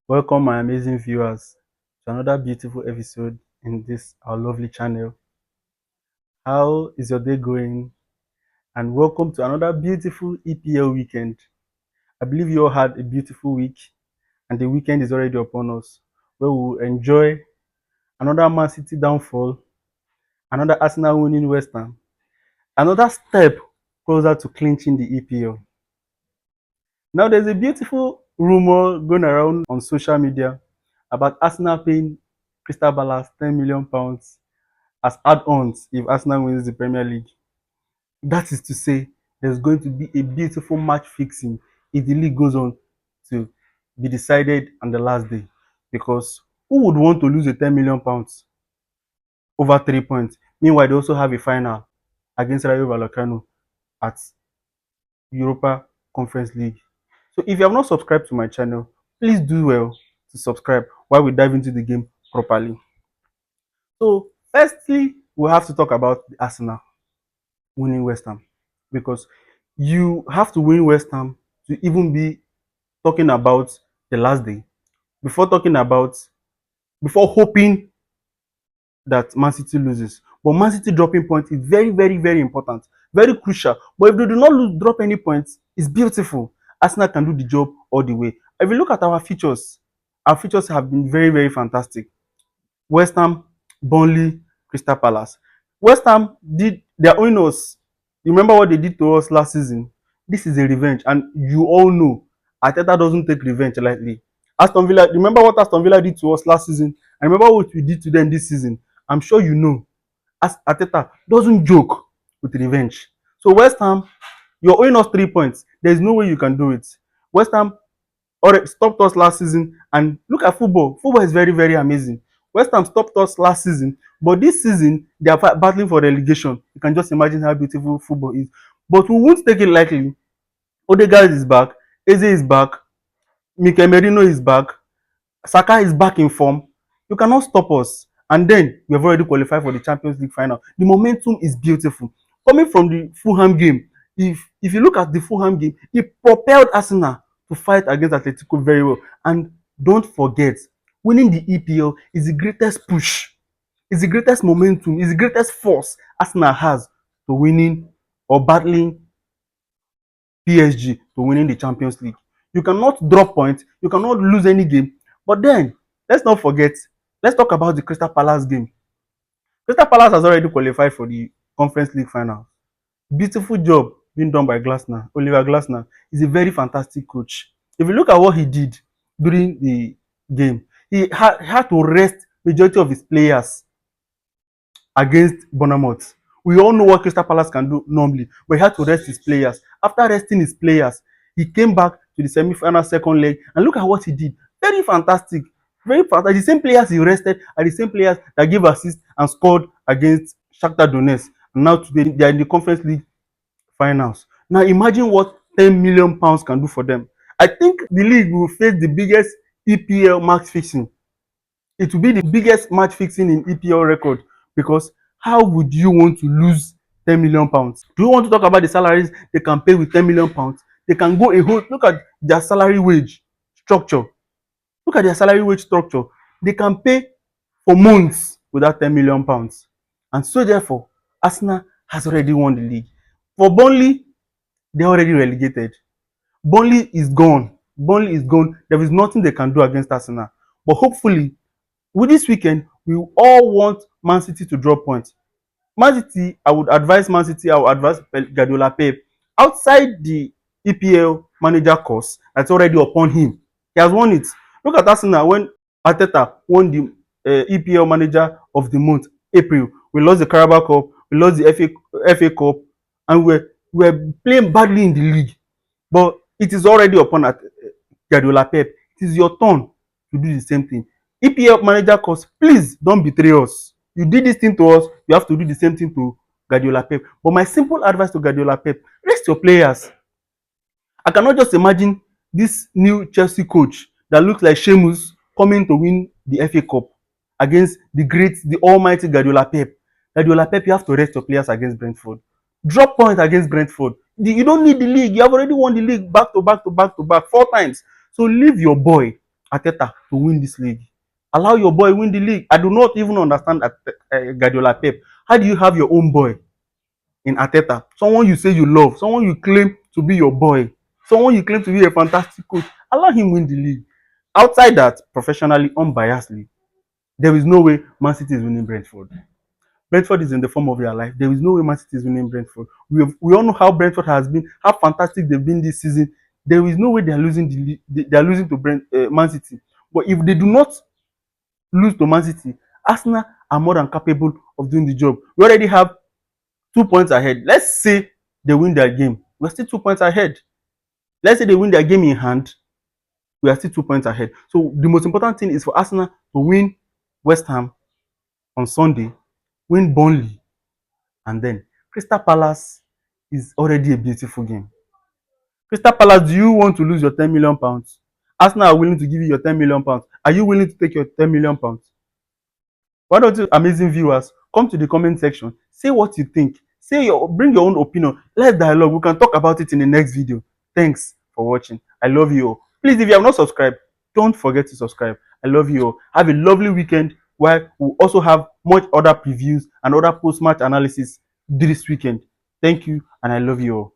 Welcome, my amazing viewers, to another beautiful episode in this our lovely channel. How is your day going? And welcome to another beautiful EPL weekend. I believe you all had a beautiful week, and the weekend is already upon us, where we will enjoy another Man City downfall, another Arsenal winning West Ham, another step closer to clinching the EPL. Now, there's a beautiful rumor going around on social media about Arsenal paying Crystal Palace £10 million as add-ons if Arsenal wins the Premier League. That is to say, there's going to be a beautiful match fixing if the league goes on to be decided on the last day. Because who would want to lose a £10 million over 3 points? Meanwhile, they also have a final against Rayo Vallecano at Europa Conference League. So if you have not subscribed to my channel, please do well to subscribe while we dive into the game properly. So firstly, we have to talk about the Arsenal winning West Ham, because you have to win West Ham to even be talking about the last day, before talking about, before hoping that Man City loses. But Man City dropping points is very, very, very important, very crucial. But if they do not drop any points, it's beautiful. Arsenal can do the job all the way. If you look at our features have been very, very fantastic. West Ham, Burnley, Crystal Palace. West Ham did their own us. You remember what they did to us last season? This is a revenge, and you all know Arteta doesn't take revenge lightly. Aston Villa, remember what Aston Villa did to us last season? And remember what we did to them this season. I'm sure you know. As Arteta doesn't joke with revenge. So West Ham, you're owing us 3 points. There's no way you can do it. West Ham already stopped us last season, and look at football. Football is very, very amazing. West Ham stopped us last season, but this season they are battling for relegation. You can just imagine how beautiful football is. But we won't take it lightly. Odegaard is back, Eze is back, Mikel Merino is back, Saka is back in form. You cannot stop us. And then we have already qualified for the Champions League final. The momentum is beautiful. Coming from the Fulham game, if you look at the Fulham game, it propelled Arsenal to fight against Atletico very well. And don't forget, winning the EPL is the greatest push, is the greatest momentum, is the greatest force Arsenal has to winning or battling PSG to winning the Champions League. You cannot drop points, you cannot lose any game. But then, let's not forget, let's talk about the Crystal Palace game. Crystal Palace has already qualified for the Conference League final. Beautiful job being done by Glasner. Oliver Glasner is a very fantastic coach. If you look at what he did during the game, he had to rest majority of his players against Bournemouth. We all know what Crystal Palace can do normally, but he had to rest his players. After resting his players, he came back to the semi-final second leg, and look at what he did. Very fantastic. Very fantastic. The same players he rested are the same players that gave assists and scored against Shakhtar Donetsk. And now today they are in the Conference League finals. Now imagine what £10 million can do for them. I think the league will face the biggest EPL match fixing. It will be the biggest match fixing in EPL record, because how would you want to lose £10 million? Do you want to talk about the salaries they can pay with £10 million? They can go a whole, look at their salary wage structure. Look at their salary wage structure. They can pay for months without £10 million. And so therefore, Arsenal has already won the league. For Burnley, they're already relegated. Burnley is gone. Burnley is gone. There is nothing they can do against Arsenal. But hopefully, with this weekend, we all want Man City to drop points. Man City, I would advise Man City, I would advise Guardiola Pep, outside the EPL manager course that's already upon him. He has won it. Look at Arsenal when Arteta won the EPL manager of the month, April. We lost the Carabao Cup, we lost the FA Cup, and we were playing badly in the league. But it is already upon Guardiola Pep. It is your turn to do the same thing. EPL manager course, please don't betray us. You did this thing to us, you have to do the same thing to Guardiola Pep. But my simple advice to Guardiola Pep, rest your players. I cannot just imagine this new Chelsea coach that looks like Sheamus coming to win the FA Cup against the great, the almighty Guardiola Pep. Guardiola Pep, you have to rest your players against Brentford. Drop points against Brentford. You don't need the league. You have already won the league back to back to back to back 4 times. So leave your boy Ateta to win this league. Allow your boy win the league. I do not even understand Guardiola Pep. How do you have your own boy in Ateta? Someone you say you love, someone you claim to be your boy, someone you claim to be a fantastic coach. Allow him win the league. Outside that, professionally, unbiasedly, there is no way Man City is winning Brentford. Brentford is in the form of their life. There is no way Man City is winning Brentford. We all know how Brentford has been, how fantastic they've been this season. There is no way they are losing they are losing to Man City. But if they do not lose to Man City, Arsenal are more than capable of doing the job. We already have 2 points ahead. Let's say they win their game. We're still 2 points ahead. Let's say they win their game in hand. We are still 2 points ahead. So the most important thing is for Arsenal to win West Ham on Sunday, win Burnley, and then Crystal Palace is already a beautiful game. Crystal Palace, do you want to lose your £10 million? Arsenal are willing to give you your £10 million. Are you willing to take your £10 million? Why don't you, amazing viewers, come to the comment section, say what you think, bring your own opinion. Let's dialogue. We can talk about it in the next video. Thanks for watching. I love you all. Please, if you have not subscribed, don't forget to subscribe. I love you all. Have a lovely weekend. While we also have much other previews and other post-match analysis this weekend. Thank you, and I love you all.